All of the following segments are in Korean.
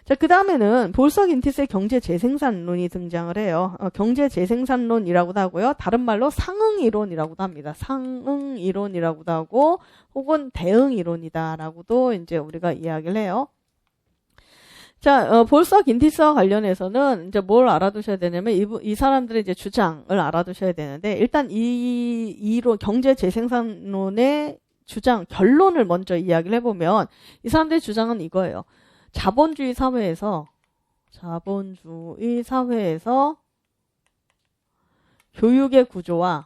자, 그 다음에는 볼석 인티스의 경제 재생산론이 등장을 해요. 경제 재생산론이라고도 하고요. 다른 말로 상응이론이라고도 합니다. 상응이론이라고도 하고 혹은 대응이론이다라고도 이제 우리가 이야기를 해요. 자, 볼석 인티스와 관련해서는 이제 뭘 알아두셔야 되냐면 이 사람들의 이제 주장을 알아두셔야 되는데 일단 이론 경제 재생산론의 주장 결론을 먼저 이야기를 해보면 이 사람들의 주장은 이거예요. 자본주의 사회에서 교육의 구조와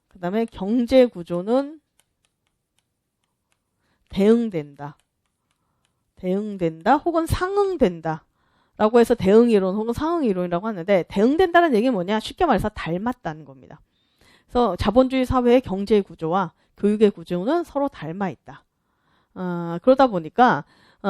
그다음에 경제 구조는 대응된다 혹은 상응된다 라고 해서 대응이론 혹은 상응이론이라고 하는데 대응된다는 얘기는 뭐냐? 쉽게 말해서 닮았다는 겁니다. 그래서 자본주의 사회의 경제 구조와 교육의 구조는 서로 닮아 있다. 그러다 보니까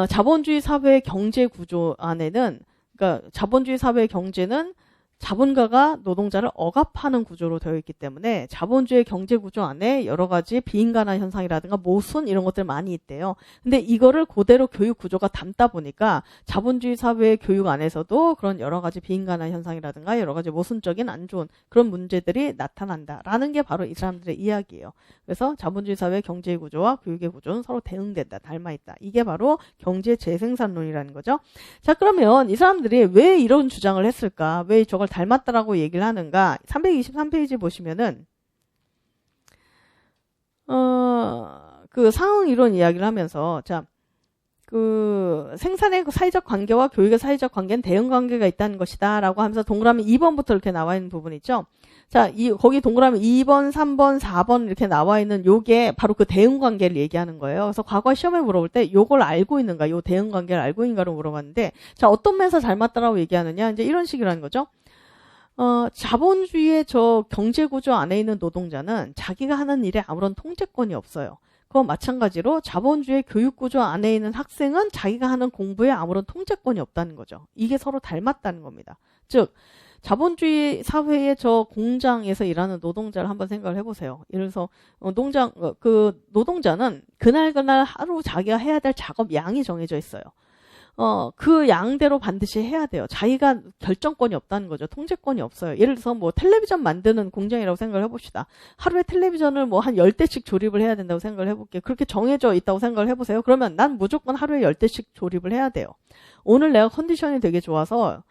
자본주의 사회의 경제 구조 안에는 그러니까 자본주의 사회의 경제는 자본가가 노동자를 억압하는 구조로 되어 있기 때문에 자본주의 경제 구조 안에 여러 가지 비인간한 현상이라든가 모순 이런 것들 많이 있대요. 근데 이거를 그대로 교육 구조가 담다 보니까 자본주의 사회의 교육 안에서도 그런 여러 가지 비인간한 현상이라든가 여러 가지 모순적인 안 좋은 그런 문제들이 나타난다라는 게 바로 이 사람들의 이야기예요. 그래서 자본주의 사회의 경제 구조와 교육의 구조는 서로 대응된다, 닮아 있다. 이게 바로 경제 재생산론이라는 거죠. 자, 그러면 이 사람들이 왜 이런 주장을 했을까? 왜 저걸 닮았다라고 얘기를 하는가? 323페이지 보시면은 그 상응 이론 이야기를 하면서 자, 그 생산의 사회적 관계와 교육의 사회적 관계는 대응 관계가 있다는 것이다라고 하면서 동그라미 2번부터 이렇게 나와 있는 부분 있죠. 자, 거기 동그라미 2번, 3번, 4번 이렇게 나와 있는 요게 바로 그 대응 관계를 얘기하는 거예요. 그래서 과거 시험에 물어볼 때 요걸 알고 있는가, 요 대응 관계를 알고 있는가로 물어봤는데 자, 어떤 면에서 닮았다라고 얘기하느냐? 이제 이런 식이라는 거죠. 자본주의의 저 경제구조 안에 있는 노동자는 자기가 하는 일에 아무런 통제권이 없어요. 그건 마찬가지로 자본주의 교육구조 안에 있는 학생은 자기가 하는 공부에 아무런 통제권이 없다는 거죠. 이게 서로 닮았다는 겁니다. 즉 자본주의 사회의 저 공장에서 일하는 노동자를 한번 생각을 해보세요. 예를 들어서 그 노동자는 그날 하루 자기가 해야 될 작업 양이 정해져 있어요. 그 양대로 반드시 해야 돼요. 자기가 결정권이 없다는 거죠. 통제권이 없어요. 예를 들어서 뭐 텔레비전 만드는 공장이라고 생각을 해봅시다. 하루에 텔레비전을 뭐 한 10대씩 조립을 해야 된다고 생각을 해볼게요. 그렇게 정해져 있다고 생각을 해보세요. 그러면 난 무조건 하루에 10대씩 조립을 해야 돼요. 오늘 내가 컨디션이 되게 좋아서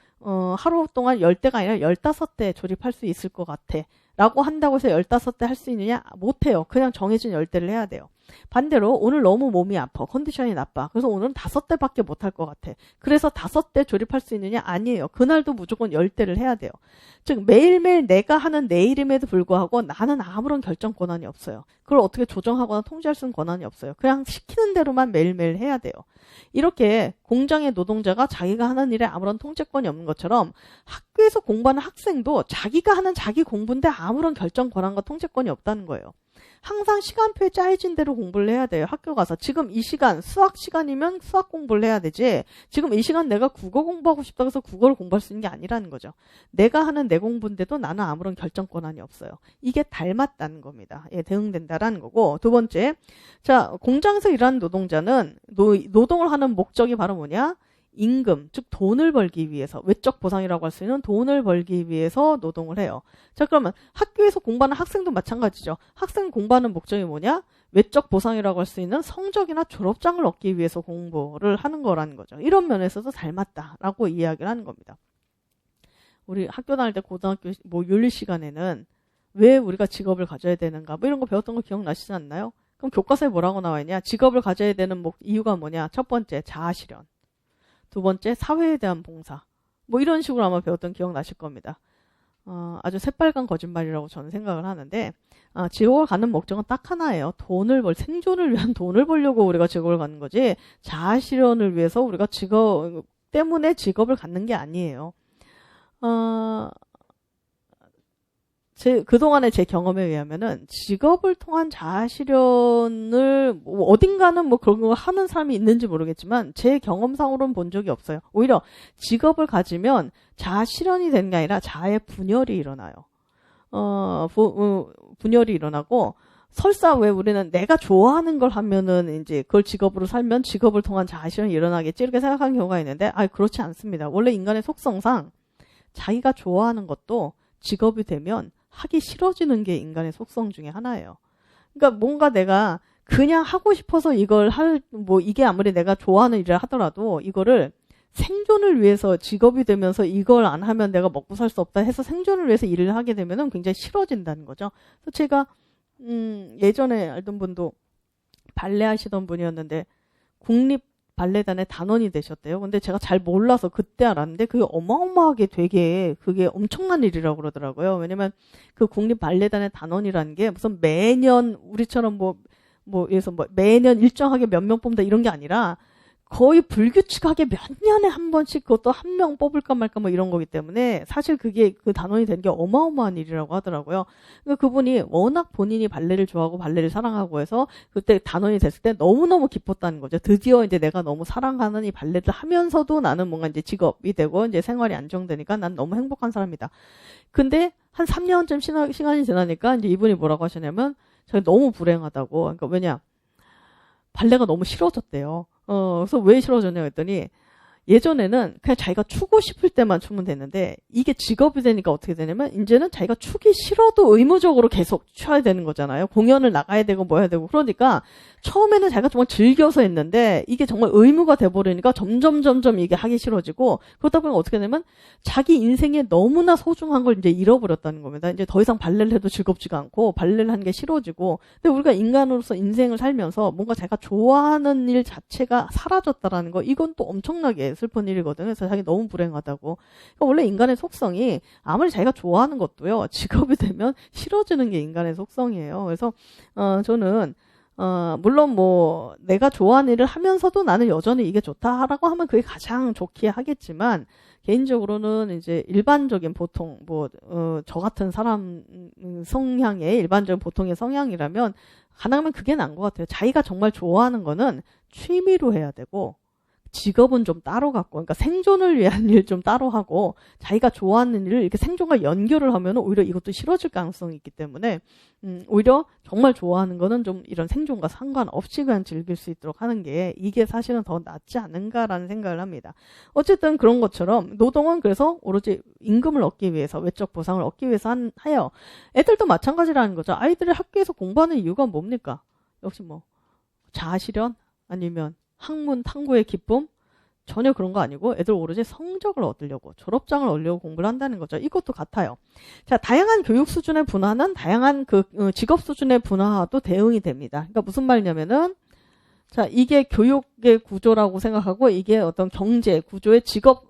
하루 동안 10대가 아니라 15대 조립할 수 있을 것 같아. 라고 한다고 해서 15대 할 수 있느냐? 못해요. 그냥 정해진 10대를 해야 돼요. 반대로 오늘 너무 몸이 아파. 컨디션이 나빠. 그래서 오늘은 5대밖에 못할 것 같아. 그래서 5대 조립할 수 있느냐? 아니에요. 그날도 무조건 10대를 해야 돼요. 즉 매일매일 내가 하는 내 일임에도 불구하고 나는 아무런 결정 권한이 없어요. 그걸 어떻게 조정하거나 통제할 수 있는 권한이 없어요. 그냥 시키는 대로만 매일매일 해야 돼요. 이렇게 공장의 노동자가 자기가 하는 일에 아무런 통제권이 없는 것처럼 학교에서 공부하는 학생도 자기가 하는 자기 공부인데 아무런 결정 권한과 통제권이 없다는 거예요. 항상 시간표에 짜여진 대로 공부를 해야 돼요. 학교 가서 지금 이 시간 수학 시간이면 수학 공부를 해야 되지 지금 이 시간 내가 국어 공부하고 싶다고 해서 국어를 공부할 수 있는 게 아니라는 거죠. 내가 하는 내 공부인데도 나는 아무런 결정 권한이 없어요. 이게 닮았다는 겁니다. 예, 대응된다라는 거고. 두 번째, 자 공장에서 일하는 노동자는 노동을 하는 목적이 바로 뭐냐? 임금, 즉 돈을 벌기 위해서, 외적 보상이라고 할 수 있는 돈을 벌기 위해서 노동을 해요. 자, 그러면 학교에서 공부하는 학생도 마찬가지죠. 학생 공부하는 목적이 뭐냐? 외적 보상이라고 할 수 있는 성적이나 졸업장을 얻기 위해서 공부를 하는 거라는 거죠. 이런 면에서도 닮았다라고 이야기를 하는 겁니다. 우리 학교 다닐 때 고등학교 뭐 윤리 시간에는 왜 우리가 직업을 가져야 되는가? 뭐 이런 거 배웠던 거 기억나시지 않나요? 그럼 교과서에 뭐라고 나와 있냐? 직업을 가져야 되는 이유가 뭐냐? 첫 번째, 자아실현. 두 번째, 사회에 대한 봉사. 뭐 이런 식으로 아마 배웠던 기억 나실 겁니다. 아주 새빨간 거짓말이라고 저는 생각을 하는데 직업을 갖는 목적은 딱 하나예요. 생존을 위한 돈을 벌려고 우리가 직업을 갖는 거지 자아실현을 위해서 우리가 직업 때문에 직업을 갖는 게 아니에요. 그동안의 제 경험에 의하면은 직업을 통한 자아실현을 어딘가는 뭐 그런 거 하는 사람이 있는지 모르겠지만 제 경험상으로는 본 적이 없어요. 오히려 직업을 가지면 자아실현이 되는 게 아니라 자아의 분열이 일어나요. 분열이 일어나고 설사 왜 우리는 내가 좋아하는 걸 하면은 이제 그걸 직업으로 살면 직업을 통한 자아실현이 일어나겠지 이렇게 생각하는 경우가 있는데 그렇지 않습니다. 원래 인간의 속성상 자기가 좋아하는 것도 직업이 되면 하기 싫어지는 게 인간의 속성 중에 하나예요. 그러니까 뭔가 내가 그냥 하고 싶어서 이걸 이게 아무리 내가 좋아하는 일을 하더라도 이거를 생존을 위해서 직업이 되면서 이걸 안 하면 내가 먹고 살 수 없다 해서 생존을 위해서 일을 하게 되면은 굉장히 싫어진다는 거죠. 그래서 제가 예전에 알던 분도 발레 하시던 분이었는데 국립 발레단의 단원이 되셨대요. 근데 제가 잘 몰라서 그때 알았는데 그게 어마어마하게 되게 그게 엄청난 일이라고 그러더라고요. 왜냐면 그 국립 발레단의 단원이라는 게 무슨 매년 우리처럼 그래서 매년 일정하게 몇 명 뽑는다 이런 게 아니라 거의 불규칙하게 몇 년에 한 번씩 그것도 한 명 뽑을까 말까 이런 거기 때문에 사실 그게 그 단원이 되는 게 어마어마한 일이라고 하더라고요. 그러니까 그분이 워낙 본인이 발레를 좋아하고 발레를 사랑하고 해서 그때 단원이 됐을 때 너무너무 기뻤다는 거죠. 드디어 이제 내가 너무 사랑하는 이 발레를 하면서도 나는 뭔가 이제 직업이 되고 이제 생활이 안정되니까 난 너무 행복한 사람이다. 근데 한 3년쯤 시간이 지나니까 이제 이분이 뭐라고 하셨냐면 자기 너무 불행하다고. 그러니까 왜냐? 발레가 너무 싫어졌대요. 그래서 왜 싫어졌냐고 했더니 예전에는 그냥 자기가 추고 싶을 때만 추면 됐는데 이게 직업이 되니까 어떻게 되냐면 이제는 자기가 추기 싫어도 의무적으로 계속 춰야 되는 거잖아요. 공연을 나가야 되고 뭐 해야 되고 그러니까 처음에는 자기가 정말 즐겨서 했는데 이게 정말 의무가 돼버리니까 점점 이게 하기 싫어지고 그러다 보면 어떻게 되냐면 자기 인생에 너무나 소중한 걸 이제 잃어버렸다는 겁니다. 이제 더 이상 발레를 해도 즐겁지가 않고 발레를 하는 게 싫어지고 근데 우리가 인간으로서 인생을 살면서 뭔가 자기가 좋아하는 일 자체가 사라졌다라는 거 이건 또 엄청나게 슬픈 일이거든요. 그래서 자기 너무 불행하다고. 그러니까 원래 인간의 속성이 아무리 자기가 좋아하는 것도요. 직업이 되면 싫어지는 게 인간의 속성이에요. 그래서 저는 물론 내가 좋아하는 일을 하면서도 나는 여전히 이게 좋다라고 하면 그게 가장 좋기에 하겠지만 개인적으로는 이제 일반적인 보통 저 같은 사람 성향의 일반적인 보통의 성향이라면 가능하면 그게 나은 것 같아요. 자기가 정말 좋아하는 거는 취미로 해야 되고 직업은 좀 따로 갖고, 그러니까 생존을 위한 일 좀 따로 하고, 자기가 좋아하는 일을 이렇게 생존과 연결을 하면 오히려 이것도 싫어질 가능성이 있기 때문에, 오히려 정말 좋아하는 거는 좀 이런 생존과 상관없이 그냥 즐길 수 있도록 하는 게 이게 사실은 더 낫지 않은가라는 생각을 합니다. 어쨌든 그런 것처럼 노동은 그래서 오로지 임금을 얻기 위해서, 외적 보상을 얻기 위해서 해요. 애들도 마찬가지라는 거죠. 아이들이 학교에서 공부하는 이유가 뭡니까? 역시 자아실현? 아니면 학문 탐구의 기쁨? 전혀 그런 거 아니고 애들 오로지 성적을 얻으려고 졸업장을 얻으려고 공부를 한다는 거죠. 이것도 같아요. 자, 다양한 교육 수준의 분화는 다양한 직업 수준의 분화도 대응이 됩니다. 그러니까 무슨 말이냐면은 자, 이게 교육의 구조라고 생각하고 이게 어떤 경제 구조의 직업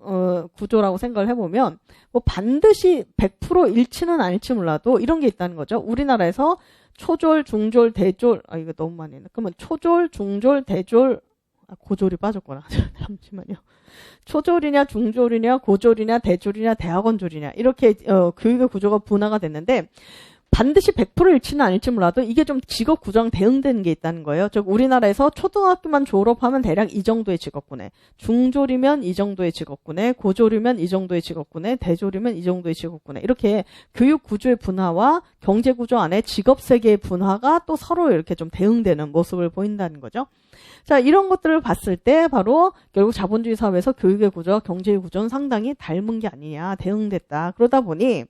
구조라고 생각을 해보면 반드시 100% 일치는 아닐지 몰라도 이런 게 있다는 거죠. 우리나라에서 초졸, 중졸, 대졸 이거 너무 많이 했네. 그러면 초졸, 중졸, 대졸 고졸이 빠졌구나. 잠시만요. 초졸이냐, 중졸이냐, 고졸이냐, 대졸이냐, 대학원졸이냐 이렇게 교육의 구조가 분화가 됐는데 반드시 100% 일치는 아닐지 몰라도 이게 좀 직업 구조랑 대응되는 게 있다는 거예요. 즉 우리나라에서 초등학교만 졸업하면 대략 이 정도의 직업군에, 중졸이면 이 정도의 직업군에, 고졸이면 이 정도의 직업군에, 대졸이면 이 정도의 직업군에 이렇게 교육 구조의 분화와 경제 구조 안에 직업 세계의 분화가 또 서로 이렇게 좀 대응되는 모습을 보인다는 거죠. 자, 이런 것들을 봤을 때 바로 결국 자본주의 사회에서 교육의 구조와 경제의 구조는 상당히 닮은 게 아니냐, 대응됐다. 그러다 보니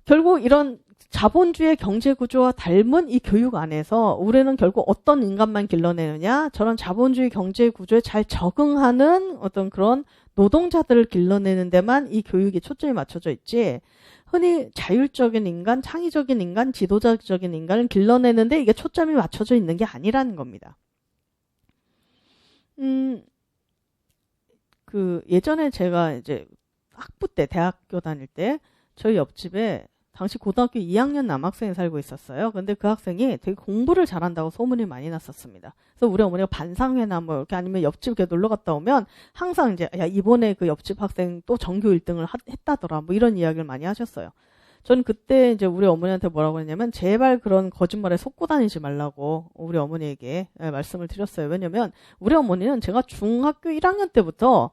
결국 이런 자본주의 경제 구조와 닮은 이 교육 안에서 우리는 결국 어떤 인간만 길러내느냐, 저런 자본주의 경제 구조에 잘 적응하는 어떤 그런 노동자들을 길러내는 데만 이 교육이 초점이 맞춰져 있지, 흔히 자율적인 인간, 창의적인 인간, 지도자적인 인간을 길러내는데 이게 초점이 맞춰져 있는 게 아니라는 겁니다. 예전에 제가 이제 학부 때, 대학교 다닐 때 저희 옆집에 당시 고등학교 2학년 남학생이 살고 있었어요. 근데 그 학생이 되게 공부를 잘한다고 소문이 많이 났었습니다. 그래서 우리 어머니가 반상회나 이렇게 아니면 옆집 이렇게 놀러 갔다 오면 항상 이제 야, 이번에 그 옆집 학생 또 전교 1등을 했다더라. 이런 이야기를 많이 하셨어요. 저는 그때 이제 우리 어머니한테 뭐라고 했냐면 제발 그런 거짓말에 속고 다니지 말라고 우리 어머니에게 말씀을 드렸어요. 왜냐면 우리 어머니는 제가 중학교 1학년 때부터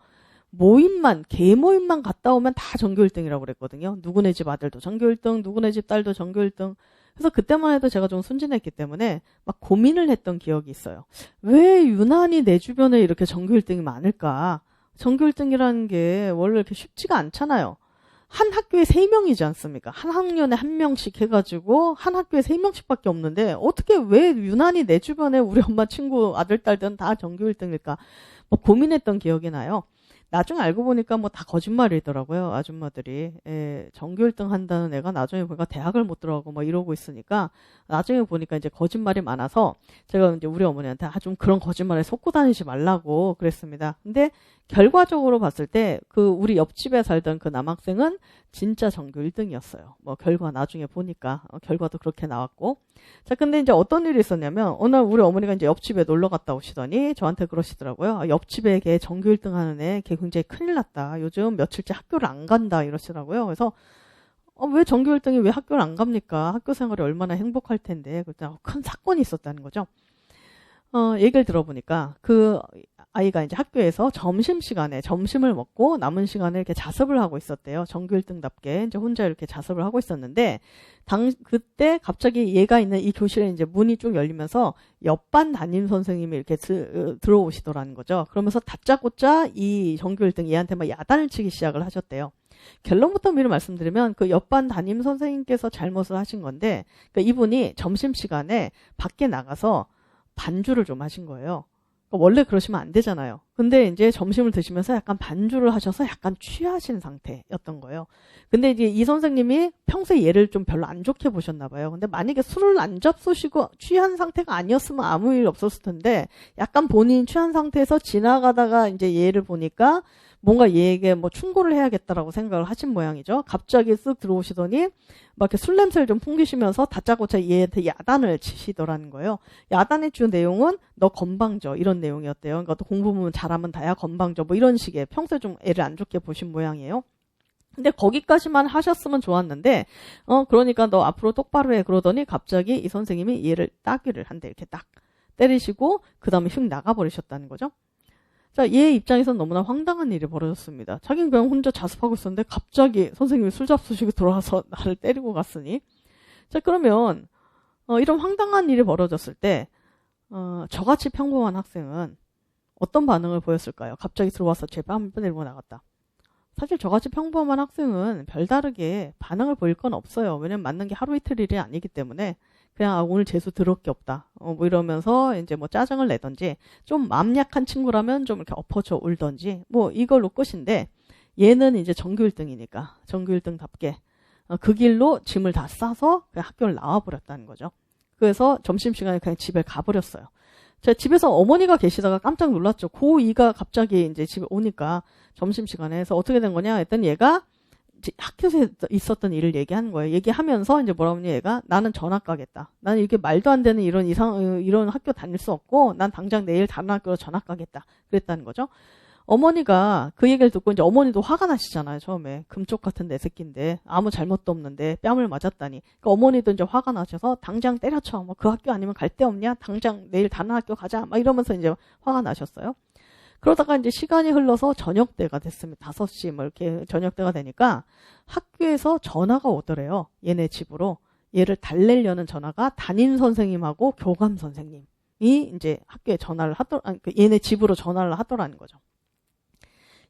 개 모임만 갔다 오면 다 전교 1등이라고 그랬거든요. 누구네 집 아들도 전교 1등, 누구네 집 딸도 전교 1등. 그래서 그때만 해도 제가 좀 순진했기 때문에 막 고민을 했던 기억이 있어요. 왜 유난히 내 주변에 이렇게 전교 1등이 많을까? 전교 1등이라는 게 원래 이렇게 쉽지가 않잖아요. 한 학교에 3명이지 않습니까? 한 학년에 1명씩 해가지고 한 학교에 3명씩밖에 없는데 어떻게 왜 유난히 내 주변에 우리 엄마 친구 아들 딸들은 다 전교 1등일까? 뭐 고민했던 기억이 나요. 나중에 알고 보니까 뭐 다 거짓말이더라고요. 아줌마들이. 예, 전교 1등 한다는 애가 나중에 보니까 대학을 못 들어가고 뭐 이러고 있으니까 나중에 보니까 이제 거짓말이 많아서 제가 이제 우리 어머니한테 좀 그런 거짓말에 속고 다니지 말라고 그랬습니다. 근데 결과적으로 봤을 때 그 우리 옆집에 살던 그 남학생은 진짜 전교 1등이었어요. 뭐 결과 나중에 보니까 결과도 그렇게 나왔고. 자, 근데 이제 어떤 일이 있었냐면 어느 날 우리 어머니가 이제 옆집에 놀러 갔다 오시더니 저한테 그러시더라고요. 옆집에 걔 전교 1등 하는 애 걔 굉장히 큰일 났다. 요즘 며칠째 학교를 안 간다 이러시더라고요. 그래서 왜 전교 1등이 왜 학교를 안 갑니까? 학교 생활이 얼마나 행복할 텐데. 그때 큰 사건이 있었다는 거죠. 얘기를 들어보니까 그 아이가 이제 학교에서 점심시간에 점심을 먹고 남은 시간에 이렇게 자습을 하고 있었대요. 전교 1등답게 이제 혼자 이렇게 자습을 하고 있었는데 그때 갑자기 얘가 있는 이 교실에 이제 문이 쭉 열리면서 옆반 담임 선생님이 이렇게 들어오시더라는 거죠. 그러면서 다짜고짜 이 전교 1등 얘한테 막 야단을 치기 시작을 하셨대요. 결론부터 미리 말씀드리면 그 옆반 담임 선생님께서 잘못을 하신 건데 그러니까 이분이 점심시간에 밖에 나가서 반주를 좀 하신 거예요. 원래 그러시면 안 되잖아요. 근데 이제 점심을 드시면서 약간 반주를 하셔서 약간 취하신 상태였던 거예요. 근데 이제 이 선생님이 평소에 얘를 좀 별로 안 좋게 보셨나 봐요. 근데 만약에 술을 안 잡수시고 취한 상태가 아니었으면 아무 일 없었을 텐데 약간 본인 취한 상태에서 지나가다가 이제 얘를 보니까 뭔가 얘에게 뭐 충고를 해야겠다라고 생각을 하신 모양이죠. 갑자기 쓱 들어오시더니 막 이렇게 술 냄새를 좀 풍기시면서 다짜고짜 얘한테 야단을 치시더라는 거예요. 야단의 주 내용은 너 건방져 이런 내용이었대요. 그러니까 또 공부만 잘하면 다야 건방져 뭐 이런 식의 평소에 좀 애를 안 좋게 보신 모양이에요. 근데 거기까지만 하셨으면 좋았는데 그러니까 너 앞으로 똑바로 해 그러더니 갑자기 이 선생님이 얘를 따귀를 한 대 이렇게 딱 때리시고 그 다음에 휙 나가버리셨다는 거죠. 자, 얘 입장에서는 너무나 황당한 일이 벌어졌습니다. 자기는 그냥 혼자 자습하고 있었는데 갑자기 선생님이 술 잡수시고 들어와서 나를 때리고 갔으니. 자, 그러면 이런 황당한 일이 벌어졌을 때 저같이 평범한 학생은 어떤 반응을 보였을까요? 갑자기 들어와서 제 뺨을 때리고 나갔다. 사실 저같이 평범한 학생은 별다르게 반응을 보일 건 없어요. 왜냐면 맞는 게 하루 이틀 일이 아니기 때문에 그냥 오늘 재수 들을 게 없다. 뭐 이러면서 이제 뭐 짜증을 내던지 좀 마음 약한 친구라면 좀 이렇게 엎어져 울던지 뭐 이걸로 끝인데 얘는 이제 전교 1등이니까 전교 1등답게 그 길로 짐을 다 싸서 그냥 학교를 나와버렸다는 거죠. 그래서 점심시간에 그냥 집에 가버렸어요. 제가 집에서 어머니가 계시다가 깜짝 놀랐죠. 고2가 갑자기 이제 집에 오니까 점심시간에 해서 어떻게 된 거냐 했더니 얘가 학교에서 있었던 일을 얘기하는 거예요. 얘기하면서 이제 뭐라고 하냐 얘가 나는 전학 가겠다. 나는 이렇게 말도 안 되는 이런 학교 다닐 수 없고 난 당장 내일 다른 학교로 전학 가겠다. 그랬다는 거죠. 어머니가 그 얘기를 듣고 이제 어머니도 화가 나시잖아요. 처음에 금쪽 같은 내 새끼인데 아무 잘못도 없는데 뺨을 맞았다니. 그러니까 어머니도 이제 화가 나셔서 당장 때려쳐. 뭐 그 학교 아니면 갈 데 없냐? 당장 내일 다른 학교 가자. 막 이러면서 이제 화가 나셨어요. 그러다가 이제 시간이 흘러서 저녁 때가 됐습니다. 5시 뭐 이렇게 저녁 때가 되니까 학교에서 전화가 오더래요. 얘네 집으로. 얘를 달래려는 전화가 담임 선생님하고 교감 선생님이 이제 학교에 전화를 얘네 집으로 전화를 하더라는 거죠.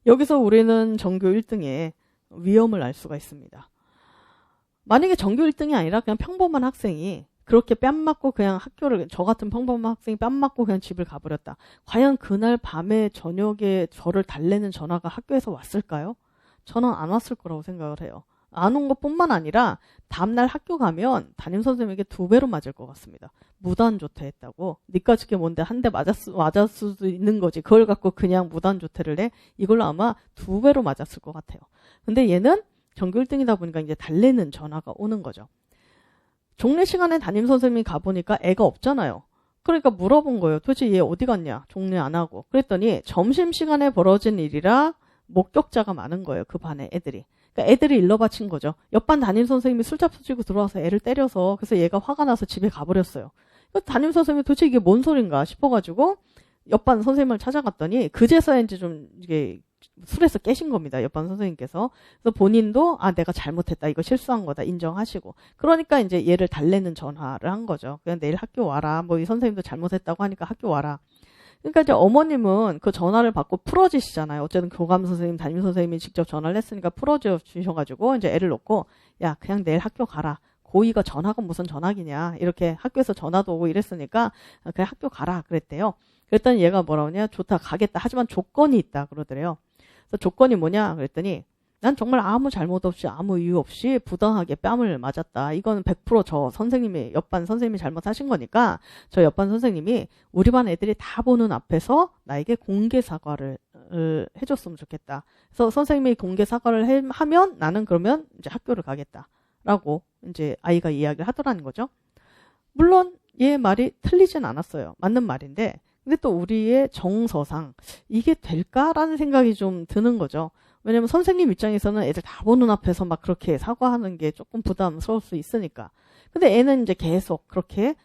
여기서 우리는 전교 1등의 위험을 알 수가 있습니다. 만약에 전교 1등이 아니라 그냥 평범한 학생이 그렇게 뺨 맞고 그냥 학교를 저 같은 평범한 학생이 뺨 맞고 그냥 집을 가버렸다. 과연 그날 밤에 저녁에 저를 달래는 전화가 학교에서 왔을까요? 저는 안 왔을 거라고 생각을 해요. 안 온 것뿐만 아니라 다음날 학교 가면 담임선생님에게 2배로 맞을 것 같습니다. 무단조퇴했다고. 니까짓 게 뭔데 한 대 맞을 수도 있는 거지. 그걸 갖고 그냥 무단조퇴를 해? 이걸로 아마 2배로 맞았을 것 같아요. 근데 얘는 전교 1등이다 보니까 이제 달래는 전화가 오는 거죠. 종례 시간에 담임선생님이 가보니까 애가 없잖아요. 그러니까 물어본 거예요. 도대체 얘 어디 갔냐? 종례 안 하고. 그랬더니 점심시간에 벌어진 일이라 목격자가 많은 거예요. 그 반에 애들이. 그러니까 애들이 일러 바친 거죠. 옆반 담임선생님이 술 잡수시고 들어와서 애를 때려서 그래서 얘가 화가 나서 집에 가버렸어요. 담임선생님이 도대체 이게 뭔 소린가 싶어가지고 옆반 선생님을 찾아갔더니 그제서야 이제 좀 이게 술에서 깨신 겁니다. 옆반 선생님께서. 그래서 본인도 내가 잘못했다. 이거 실수한 거다. 인정하시고. 그러니까 이제 얘를 달래는 전화를 한 거죠. 그냥 내일 학교 와라. 뭐 이 선생님도 잘못했다고 하니까 학교 와라. 그러니까 이제 어머님은 그 전화를 받고 풀어지시잖아요. 어쨌든 교감 선생님, 담임 선생님이 직접 전화를 했으니까 풀어주셔가지고 이제 애를 놓고 야, 그냥 내일 학교 가라. 고2가 전화가 무슨 전화기냐. 이렇게 학교에서 전화도 오고 이랬으니까 그냥 학교 가라. 그랬대요. 그랬더니 얘가 뭐라고 하냐. 좋다. 가겠다. 하지만 조건이 있다. 그러더래요. 그래서 조건이 뭐냐. 그랬더니 난 정말 아무 잘못 없이 아무 이유 없이 부당하게 뺨을 맞았다. 이건 100% 옆반 선생님이 잘못하신 거니까 저 옆반 선생님이 우리 반 애들이 다 보는 앞에서 나에게 공개 사과를 해줬으면 좋겠다. 그래서 선생님이 공개 사과를 하면 나는 그러면 이제 학교를 가겠다. 라고 이제 아이가 이야기를 하더라는 거죠. 물론 얘 말이 틀리진 않았어요. 맞는 말인데 근데 또 우리의 정서상 이게 될까라는 생각이 좀 드는 거죠. 왜냐면 선생님 입장에서는 애들 다 보는 앞에서 막 그렇게 사과하는 게 조금 부담스러울 수 있으니까. 근데 애는 이제 계속 그렇게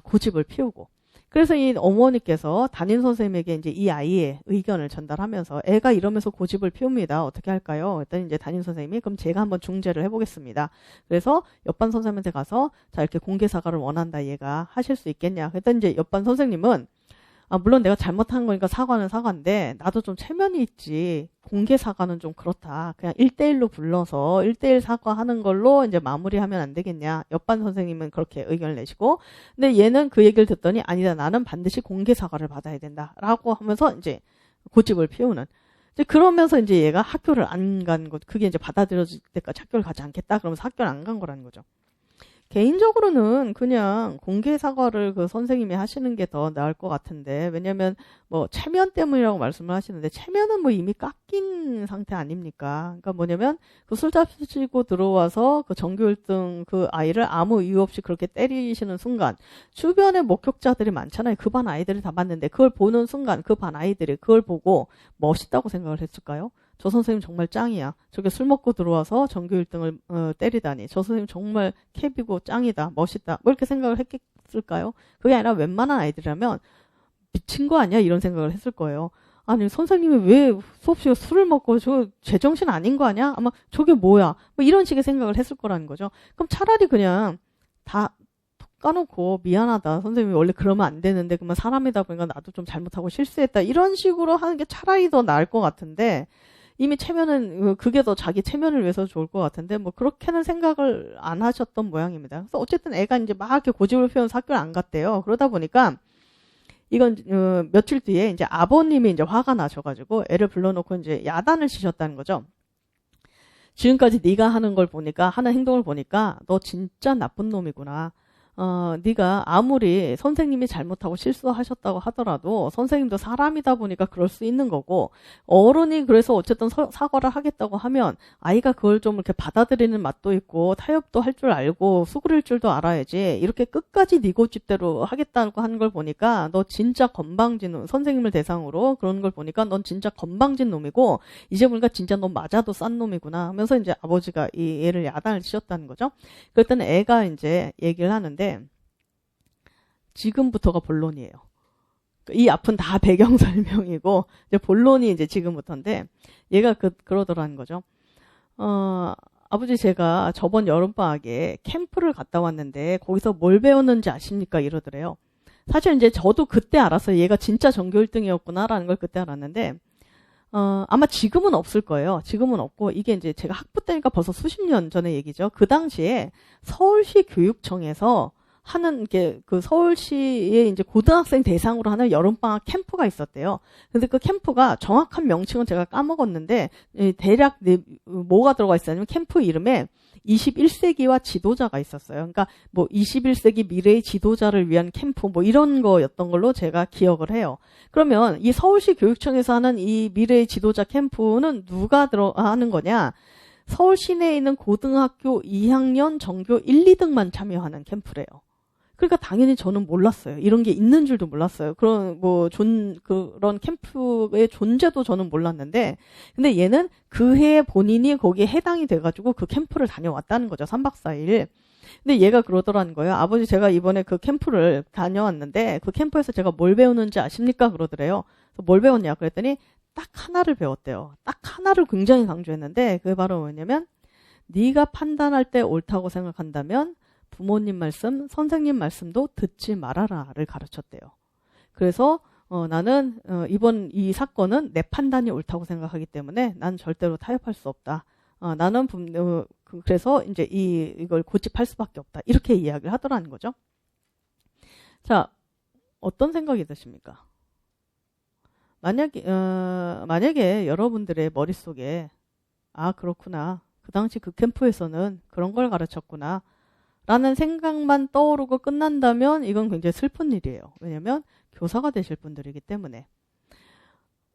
고집을 피우고. 그래서 이 어머니께서 담임 선생님에게 이제 이 아이의 의견을 전달하면서 애가 이러면서 고집을 피웁니다. 어떻게 할까요? 그랬더니 이제 담임 선생님이 그럼 제가 한번 중재를 해보겠습니다. 그래서 옆반 선생님한테 가서 자 이렇게 공개 사과를 원한다 얘가 하실 수 있겠냐. 그랬더니 이제 옆반 선생님은 물론 내가 잘못한 거니까 사과는 사과인데 나도 좀 체면이 있지. 공개 사과는 좀 그렇다. 그냥 1대1로 불러서 1대1 사과하는 걸로 이제 마무리하면 안 되겠냐. 옆반 선생님은 그렇게 의견을 내시고 근데 얘는 그 얘기를 듣더니 아니다. 나는 반드시 공개 사과를 받아야 된다. 라고 하면서 이제 고집을 피우는. 이제 그러면서 이제 얘가 학교를 안 간 것. 그게 이제 받아들여질 때까지 학교를 가지 않겠다. 그러면서 학교를 안 간 거라는 거죠. 개인적으로는 그냥 공개 사과를 그 선생님이 하시는 게 더 나을 것 같은데 왜냐면 뭐 체면 때문이라고 말씀을 하시는데 체면은 뭐 이미 깎인 상태 아닙니까? 그러니까 뭐냐면 그 술 잡수시고 들어와서 그 전교 1등 그 아이를 아무 이유 없이 그렇게 때리시는 순간 주변에 목격자들이 많잖아요. 그 반 아이들이 다 봤는데 그걸 보는 순간 그 반 아이들이 그걸 보고 멋있다고 생각을 했을까요? 저 선생님 정말 짱이야. 저게 술 먹고 들어와서 전교 1등을 때리다니. 저 선생님 정말 캡이고 짱이다. 멋있다. 뭐 이렇게 생각을 했을까요? 그게 아니라 웬만한 아이들이라면 미친 거 아니야? 이런 생각을 했을 거예요. 아니 선생님이 왜 수업 시간에 술을 먹고 저 제정신 아닌 거 아니야? 아마 저게 뭐야? 뭐 이런 식의 생각을 했을 거라는 거죠. 그럼 차라리 그냥 다 까놓고 미안하다. 선생님이 원래 그러면 안 되는데 그러면 사람이다 보니까 나도 좀 잘못하고 실수했다. 이런 식으로 하는 게 차라리 더 나을 것 같은데 이미 체면은 그게 더 자기 체면을 위해서 좋을 것 같은데 뭐 그렇게는 생각을 안 하셨던 모양입니다. 그래서 어쨌든 애가 이제 막 이렇게 고집을 피우면서 학교를 안 갔대요. 그러다 보니까 이건 며칠 뒤에 이제 아버님이 이제 화가 나셔가지고 애를 불러놓고 이제 야단을 치셨다는 거죠. 지금까지 네가 하는 걸 보니까 하는 행동을 보니까 너 진짜 나쁜 놈이구나. 네가 아무리 선생님이 잘못하고 실수하셨다고 하더라도 선생님도 사람이다 보니까 그럴 수 있는 거고 어른이 그래서 어쨌든 사과를 하겠다고 하면 아이가 그걸 좀 이렇게 받아들이는 맛도 있고 타협도 할 줄 알고 수그릴 줄도 알아야지 이렇게 끝까지 네 고집대로 하겠다고 하는 걸 보니까 너 진짜 건방진 놈 선생님을 대상으로 그런 걸 보니까 넌 진짜 건방진 놈이고 이제 보니까 진짜 너 맞아도 싼 놈이구나 하면서 이제 아버지가 이 애를 야단을 치셨다는 거죠. 그랬더니 애가 이제 얘기를 하는데 지금부터가 본론이에요. 이 앞은 다 배경 설명이고 이제 본론이 이제 지금부터인데 얘가 그러더라는 거죠. 아버지 제가 저번 여름방학에 캠프를 갔다 왔는데 거기서 뭘 배웠는지 아십니까? 이러더래요. 사실 이제 저도 그때 알았어요. 얘가 진짜 전교 1등이었구나라는 걸 그때 알았는데 아마 지금은 없을 거예요. 지금은 없고 이게 이제 제가 학부 때니까 벌써 수십 년 전의 얘기죠. 그 당시에 서울시 교육청에서 하는 게 그 서울시의 이제 고등학생 대상으로 하는 여름방학 캠프가 있었대요. 근데 그 캠프가 정확한 명칭은 제가 까먹었는데 대략 뭐가 들어가 있었냐면 캠프 이름에 21세기와 지도자가 있었어요. 그러니까 뭐 21세기 미래의 지도자를 위한 캠프 뭐 이런 거였던 걸로 제가 기억을 해요. 그러면 이 서울시 교육청에서 하는 이 미래의 지도자 캠프는 누가 하는 거냐? 서울 시내에 있는 고등학교 2학년 전교 1, 2등만 참여하는 캠프래요. 그러니까 당연히 저는 몰랐어요. 이런 게 있는 줄도 몰랐어요. 그런 캠프의 존재도 저는 몰랐는데, 근데 얘는 그 해에 본인이 거기에 해당이 돼가지고 그 캠프를 다녀왔다는 거죠. 3박 4일. 근데 얘가 그러더라는 거예요. 아버지 제가 이번에 그 캠프를 다녀왔는데 그 캠프에서 제가 뭘 배우는지 아십니까? 그러더래요. 그래서 뭘 배웠냐? 그랬더니 딱 하나를 배웠대요. 딱 하나를 굉장히 강조했는데 그게 바로 뭐냐면 네가 판단할 때 옳다고 생각한다면 부모님 말씀, 선생님 말씀도 듣지 말아라를 가르쳤대요. 그래서 나는 이번 이 사건은 내 판단이 옳다고 생각하기 때문에 난 절대로 타협할 수 없다. 나는 그래서 이제 이걸 고집할 수밖에 없다. 이렇게 이야기를 하더라는 거죠. 자, 어떤 생각이 드십니까? 만약에 여러분들의 머릿속에 그렇구나. 그 당시 그 캠프에서는 그런 걸 가르쳤구나. 라는 생각만 떠오르고 끝난다면 이건 굉장히 슬픈 일이에요. 왜냐면 교사가 되실 분들이기 때문에.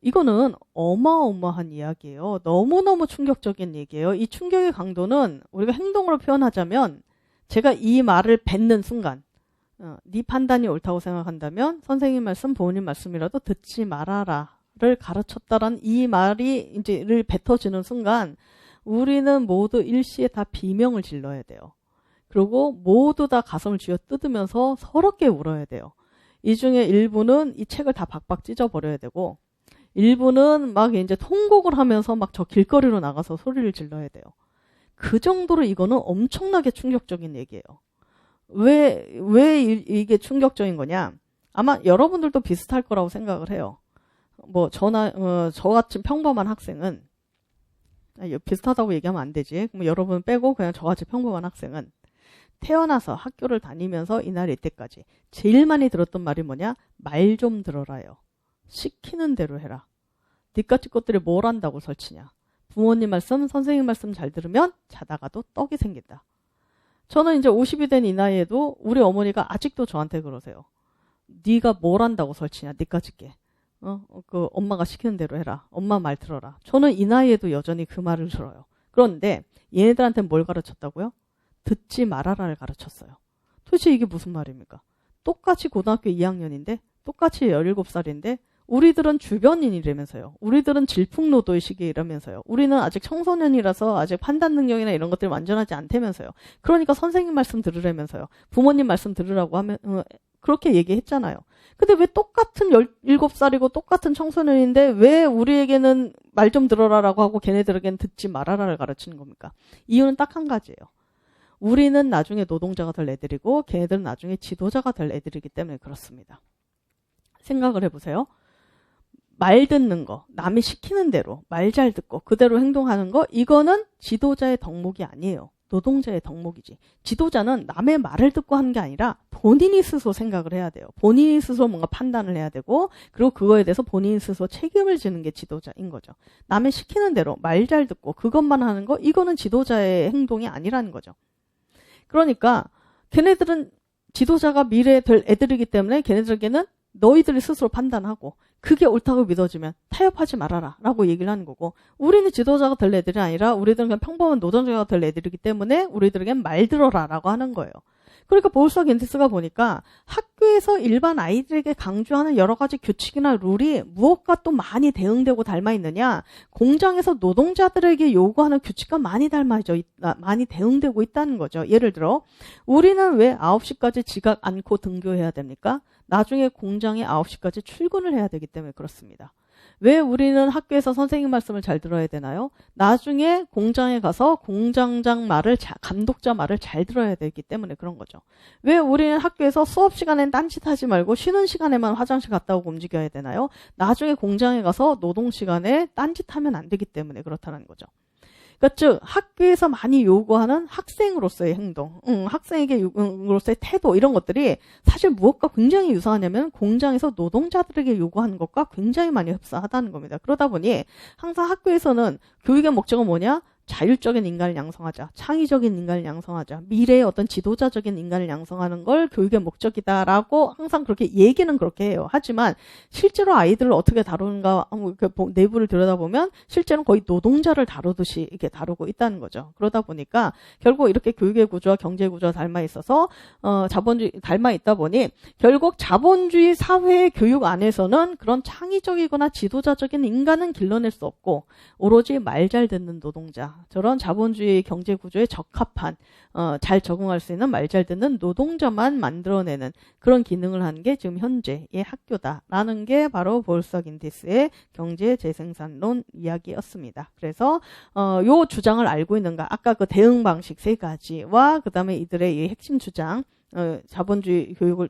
이거는 어마어마한 이야기예요. 너무너무 충격적인 얘기예요. 이 충격의 강도는 우리가 행동으로 표현하자면 제가 이 말을 뱉는 순간 네 판단이 옳다고 생각한다면 선생님 말씀, 부모님 말씀이라도 듣지 말아라를 가르쳤다라는 이 말이 이제를 뱉어지는 순간 우리는 모두 일시에 다 비명을 질러야 돼요. 그리고 모두 다 가슴을 쥐어 뜯으면서 서럽게 울어야 돼요. 이 중에 일부는 이 책을 다 박박 찢어버려야 되고 일부는 막 이제 통곡을 하면서 막 저 길거리로 나가서 소리를 질러야 돼요. 그 정도로 이거는 엄청나게 충격적인 얘기예요. 왜 이게 충격적인 거냐? 아마 여러분들도 비슷할 거라고 생각을 해요. 뭐 저같이 평범한 학생은 비슷하다고 얘기하면 안 되지. 그럼 여러분 빼고 그냥 저같이 평범한 학생은 태어나서 학교를 다니면서 이날 이때까지 제일 많이 들었던 말이 뭐냐? 말 좀 들어라요. 시키는 대로 해라. 니까지 것들이 뭘 한다고 설치냐. 부모님 말씀, 선생님 말씀 잘 들으면 자다가도 떡이 생긴다. 저는 이제 50이 된 이 나이에도 우리 어머니가 아직도 저한테 그러세요. 네가 뭘 한다고 설치냐. 니까지 게. 그 엄마가 시키는 대로 해라. 엄마 말 들어라. 저는 이 나이에도 여전히 그 말을 들어요. 그런데 얘네들한테 뭘 가르쳤다고요? 듣지 말아라를 가르쳤어요. 도대체 이게 무슨 말입니까? 똑같이 고등학교 2학년인데 똑같이 17살인데 우리들은 주변인이라면서요. 우리들은 질풍노도의 시기이라면서요. 우리는 아직 청소년이라서 아직 판단 능력이나 이런 것들이 완전하지 않다면서요. 그러니까 선생님 말씀 들으라면서요. 부모님 말씀 들으라고 하면 그렇게 얘기했잖아요. 근데 왜 똑같은 17살이고 똑같은 청소년인데 왜 우리에게는 말 좀 들어라라고 하고 걔네들에게는 듣지 말아라를 가르치는 겁니까? 이유는 딱 한 가지예요. 우리는 나중에 노동자가 될 애들이고 걔네들은 나중에 지도자가 될 애들이기 때문에 그렇습니다. 생각을 해보세요. 말 듣는 거, 남이 시키는 대로 말 잘 듣고 그대로 행동하는 거, 이거는 지도자의 덕목이 아니에요. 노동자의 덕목이지. 지도자는 남의 말을 듣고 하는 게 아니라 본인이 스스로 생각을 해야 돼요. 본인이 스스로 뭔가 판단을 해야 되고 그리고 그거에 대해서 본인 스스로 책임을 지는 게 지도자인 거죠. 남의 시키는 대로 말 잘 듣고 그것만 하는 거, 이거는 지도자의 행동이 아니라는 거죠. 그러니까 걔네들은 지도자가 미래에 될 애들이기 때문에 걔네들에게는 너희들이 스스로 판단하고 그게 옳다고 믿어지면 타협하지 말아라 라고 얘기를 하는 거고, 우리는 지도자가 될 애들이 아니라 우리들은 그냥 평범한 노동자가 될 애들이기 때문에 우리들에겐 말 들어라 라고 하는 거예요. 그러니까 보울스와 겐티스가 보니까 학교에서 일반 아이들에게 강조하는 여러 가지 규칙이나 룰이 무엇과 또 많이 대응되고 닮아 있느냐, 공장에서 노동자들에게 요구하는 규칙과 많이 대응되고 있다는 거죠. 예를 들어 우리는 왜 9시까지 지각 않고 등교해야 됩니까? 나중에 공장에 9시까지 출근을 해야 되기 때문에 그렇습니다. 왜 우리는 학교에서 선생님 말씀을 잘 들어야 되나요? 나중에 공장에 가서 공장장 말을, 감독자 말을 잘 들어야 되기 때문에 그런 거죠. 왜 우리는 학교에서 수업 시간엔 딴짓하지 말고 쉬는 시간에만 화장실 갔다 오고 움직여야 되나요? 나중에 공장에 가서 노동 시간에 딴짓하면 안 되기 때문에 그렇다는 거죠. 그러니까 즉 학교에서 많이 요구하는 학생으로서의 행동, 학생에게로서의 태도, 이런 것들이 사실 무엇과 굉장히 유사하냐면 공장에서 노동자들에게 요구하는 것과 굉장히 많이 흡사하다는 겁니다. 그러다 보니 항상 학교에서는 교육의 목적은 뭐냐? 자율적인 인간을 양성하자, 창의적인 인간을 양성하자, 미래의 어떤 지도자적인 인간을 양성하는 걸 교육의 목적이다라고 항상 그렇게 얘기는 그렇게 해요. 하지만 실제로 아이들을 어떻게 다루는가 내부를 들여다보면 실제로는 거의 노동자를 다루듯이 이렇게 다루고 있다는 거죠. 그러다 보니까 결국 이렇게 교육의 구조와 경제 구조가 닮아 있어서 자본주의 닮아 있다 보니 결국 자본주의 사회의 교육 안에서는 그런 창의적이거나 지도자적인 인간은 길러낼 수 없고 오로지 말 잘 듣는 노동자, 저런 자본주의 경제 구조에 적합한 잘 적응할 수 있는 말 잘 듣는 노동자만 만들어내는 그런 기능을 하는 게 지금 현재의 학교다라는 게 바로 볼석인디스의 경제 재생산론 이야기였습니다. 그래서 요 주장을 알고 있는가? 아까 그 대응 방식 세 가지와 그다음에 이들의 이 핵심 주장 자본주의 교육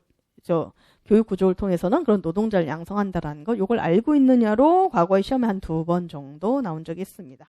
구조를 통해서는 그런 노동자를 양성한다라는 거, 요걸 알고 있느냐로 과거에 시험에 한 2번 정도 나온 적이 있습니다.